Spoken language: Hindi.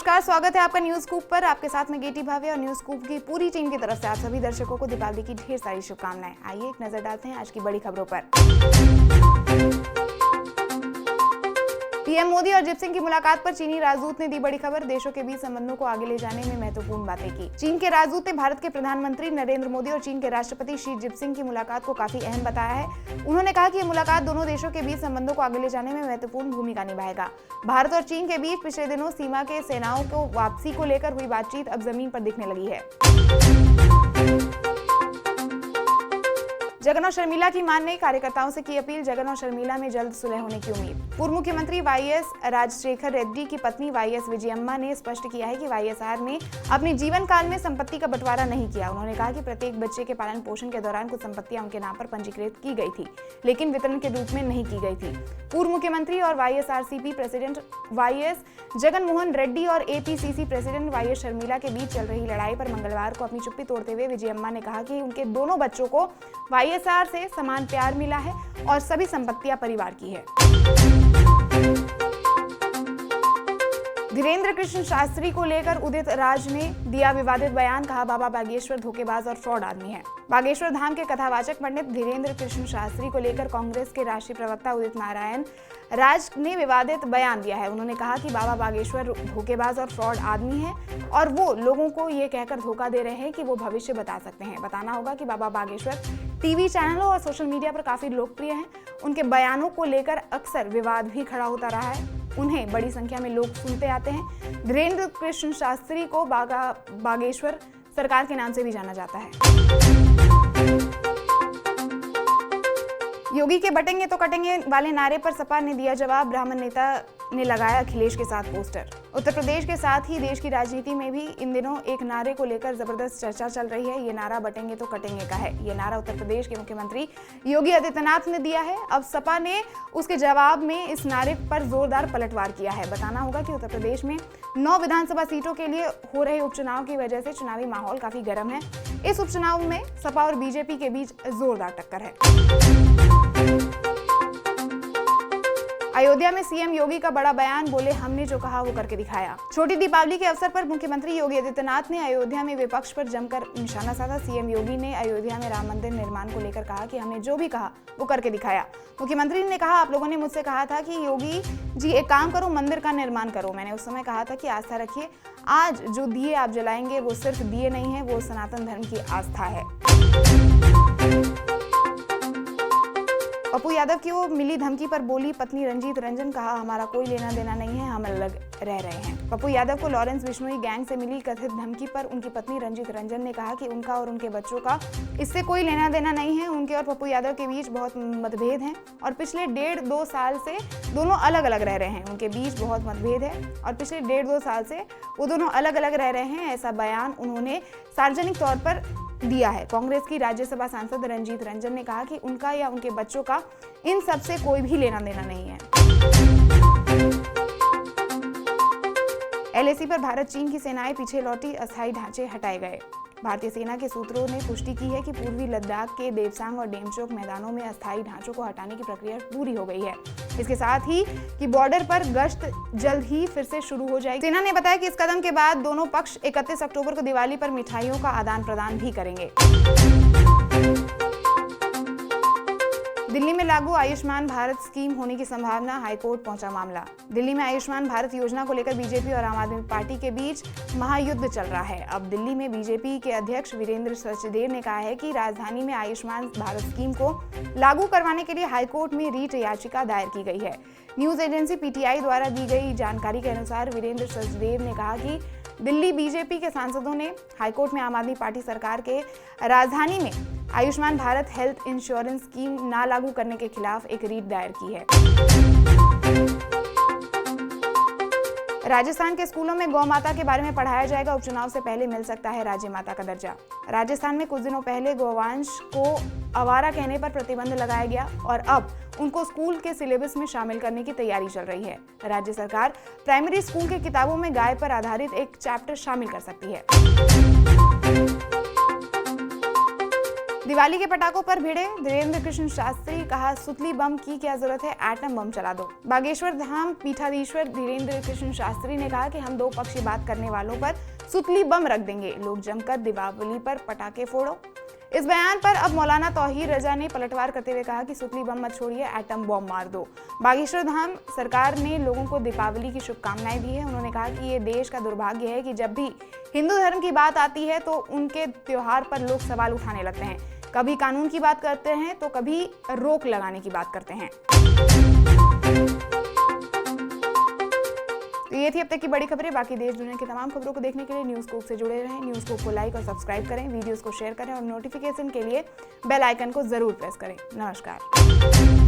नमस्कार, स्वागत है आपका न्यूज स्कूप पर। आपके साथ में गेटी भावे और न्यूज स्कूप की पूरी टीम की तरफ से आप सभी दर्शकों को दीपावली की ढेर सारी शुभकामनाएं। आइए एक नजर डालते हैं आज की बड़ी खबरों पर। पीएम मोदी और जिनपिंग की मुलाकात पर चीनी राजदूत ने दी बड़ी खबर। देशों के बीच संबंधों को आगे ले जाने में महत्वपूर्ण बातें की। चीन के राजदूत ने भारत के प्रधानमंत्री नरेंद्र मोदी और चीन के राष्ट्रपति शी जिनपिंग की मुलाकात को काफी अहम बताया है। उन्होंने कहा कि यह मुलाकात दोनों देशों के बीच संबंधों को आगे ले जाने में महत्वपूर्ण भूमिका निभाएगा। भारत और चीन के बीच पिछले दिनों सीमा के सेनाओं को वापसी को लेकर हुई बातचीत अब जमीन पर दिखने लगी है। जगन और शर्मिला की मान ने कार्यकर्ताओं से की अपील। जगन और शर्मिला में जल्द सुलह होने की उम्मीद। पूर्व मुख्यमंत्री वाईएस राजशेखर रेड्डी की पत्नी वाईएस विजयम्मा ने स्पष्ट किया है कि वाईएसआर ने अपने जीवन काल में संपत्ति का बंटवारा नहीं किया। उन्होंने कहा कि प्रत्येक बच्चे के पालन पोषण के दौरान कुछ संपत्तियां उनके नाम पर पंजीकृत की गई थी, लेकिन वितरण के रूप में नहीं की गई थी। पूर्व मुख्यमंत्री और वाईएसआरसीपी प्रेसिडेंट वाईएस जगन मोहन रेड्डी और एपीसीसी प्रेसिडेंट वाईएस शर्मिला के बीच चल रही लड़ाई पर मंगलवार को अपनी चुप्पी तोड़ते हुए विजयम्मा ने कहा कि उनके दोनों बच्चों को वाईएसआर से समान प्यार मिला है और सभी संपत्तियां परिवार की है। धीरेन्द्र कृष्ण शास्त्री को लेकर उदित राज ने दिया विवादित बयान। कहा, बाबा बागेश्वर धोखेबाज और फ्रॉड आदमी है। बागेश्वर धाम के कथावाचक पंडित धीरेन्द्र कृष्ण शास्त्री को लेकर कांग्रेस के राष्ट्रीय प्रवक्ता उदित नारायण राज ने विवादित बयान दिया है। उन्होंने कहा कि बाबा बागेश्वर धोखेबाज और फ्रॉड आदमी है और वो लोगों को ये कहकर धोखा दे रहे हैं कि वो भविष्य बता सकते हैं। बताना होगा कि बाबा बागेश्वर टीवी चैनलों और सोशल मीडिया पर काफी लोकप्रिय हैं। उनके बयानों को लेकर अक्सर विवाद भी खड़ा होता रहा है। उन्हें बड़ी संख्या में लोग सुनते आते हैं। धीरेन्द्र कृष्ण शास्त्री को बागेश्वर सरकार के नाम से भी जाना जाता है। योगी के बटेंगे तो कटेंगे वाले नारे पर सपा ने दिया जवाब। ब्राह्मण नेता ने लगाया अखिलेश के साथ पोस्टर। उत्तर प्रदेश के साथ ही देश की राजनीति में भी इन दिनों एक नारे को लेकर जबरदस्त चर्चा चल रही है। ये नारा बटेंगे तो कटेंगे का है। ये नारा उत्तर प्रदेश के मुख्यमंत्री योगी आदित्यनाथ ने दिया है। अब सपा ने उसके जवाब में इस नारे पर जोरदार पलटवार किया है। बताना होगा कि उत्तर प्रदेश में 9 विधानसभा सीटों के लिए हो रहे उपचुनाव की वजह से चुनावी माहौल काफी गर्म है। इस उपचुनाव में सपा और बीजेपी के बीच जोरदार टक्कर है। अयोध्या में सीएम योगी का बड़ा बयान। बोले, हमने जो कहा वो करके दिखाया। छोटी दीपावली के अवसर पर मुख्यमंत्री योगी आदित्यनाथ ने अयोध्या में विपक्ष पर जमकर निशाना साधा। सीएम योगी ने अयोध्या में राम मंदिर निर्माण को लेकर कहा कि हमने जो भी कहा वो करके दिखाया। मुख्यमंत्री ने कहा, आप लोगों ने मुझसे कहा था कि योगी जी एक काम करो, मंदिर का निर्माण करो। मैंने उस समय कहा था कि आस्था रखिए। आज जो दिए आप जलाएंगे वो सिर्फ दिए नहीं है, वो सनातन धर्म की आस्था है। पप्पू यादव की वो मिली धमकी पर बोली पत्नी रंजीत रंजन। कहा, हमारा कोई लेना देना नहीं है, हम अलग रह रहे हैं। पप्पू यादव को लॉरेंस बिश्नोई गैंग से मिली कथित धमकी पर उनकी पत्नी रंजीत रंजन ने कहा कि उनका और उनके बच्चों का इससे कोई लेना देना नहीं है। उनके और पप्पू यादव के बीच बहुत मतभेद हैं और पिछले 1.5-2 साल से दोनों अलग अलग रह रहे हैं। उनके बीच बहुत मतभेद है और पिछले 1.5-2 साल से वो दोनों अलग अलग रह रहे हैं। ऐसा बयान उन्होंने सार्वजनिक तौर पर दिया है। कांग्रेस की राज्यसभा सांसद रंजीत रंजन ने कहा कि उनका या उनके बच्चों का इन सब से कोई भी लेना देना नहीं है। एलएसी पर भारत चीन की सेनाएं पीछे लौटी, अस्थायी ढांचे हटाए गए। भारतीय सेना के सूत्रों ने पुष्टि की है कि पूर्वी लद्दाख के देवसांग और डेमचोक मैदानों में अस्थायी ढांचों को हटाने की प्रक्रिया पूरी हो गई है। इसके साथ ही कि बॉर्डर पर गश्त जल्द ही फिर से शुरू हो जाएगी। सेना ने बताया कि इस कदम के बाद दोनों पक्ष 31 अक्टूबर को दिवाली पर मिठाइयों का आदान प्रदान भी करेंगे। दिल्ली में लागू आयुष्मान भारत स्कीम होने की संभावना, हाईकोर्ट पहुंचा मामला। दिल्ली में आयुष्मान भारत योजना को लेकर बीजेपी और आम आदमी पार्टी के बीच महायुद्ध चल रहा है। अब दिल्ली में बीजेपी के अध्यक्ष वीरेंद्र सचदेव ने कहा है कि राजधानी में आयुष्मान भारत स्कीम को लागू करवाने के लिए हाईकोर्ट में रीट याचिका दायर की गई है। न्यूज एजेंसी पीटीआई द्वारा दी गई जानकारी के अनुसार वीरेंद्र सचदेव ने कहा कि दिल्ली बीजेपी के सांसदों ने हाईकोर्ट में आम आदमी पार्टी सरकार के राजधानी में Ayushman Bharat health insurance scheme ना लागू करने के खिलाफ एक रीट दायर की है। राजस्थान के स्कूलों में गौ माता के बारे में पढ़ाया जाएगा। उपचुनाव से पहले मिल सकता है राज्य माता का दर्जा। राजस्थान में कुछ दिनों पहले गौवंश को आवारा कहने पर प्रतिबंध लगाया गया और अब उनको स्कूल के सिलेबस में शामिल करने की तैयारी चल रही है। राज्य सरकार प्राइमरी स्कूल की किताबों में गाय पर आधारित एक चैप्टर शामिल कर सकती है। दिवाली के पटाखों पर भिड़े धीरेन्द्र कृष्ण शास्त्री, कहा सुतली बम की क्या जरूरत है, एटम बम चला दो। बागेश्वर धाम पीठाधीश्वर धीरेन्द्र कृष्ण शास्त्री ने कहा कि हम दो पक्षी बात करने वालों पर सुतली बम रख देंगे, लोग जमकर दीपावली पर पटाखे फोड़ो। इस बयान पर अब मौलाना तौहीर रजा ने पलटवार करते हुए कहा कि सुतली बम मत छोड़िए, एटम बम मार दो। बागेश्वर धाम सरकार ने लोगों को दीपावली की शुभकामनाएं दी है। उन्होंने कहा कि ये देश का दुर्भाग्य है कि जब भी हिंदू धर्म की बात आती है तो उनके त्योहार पर लोग सवाल उठाने लगते हैं, कभी कानून की बात करते हैं तो कभी रोक लगाने की बात करते हैं। तो ये थी अब तक की बड़ी खबरें। बाकी देश दुनिया की तमाम खबरों को देखने के लिए न्यूज़ स्कूप से जुड़े रहें। न्यूज़ स्कूप को लाइक और सब्सक्राइब करें, वीडियोस को शेयर करें और नोटिफिकेशन के लिए बेल आइकन को जरूर प्रेस करें। नमस्कार।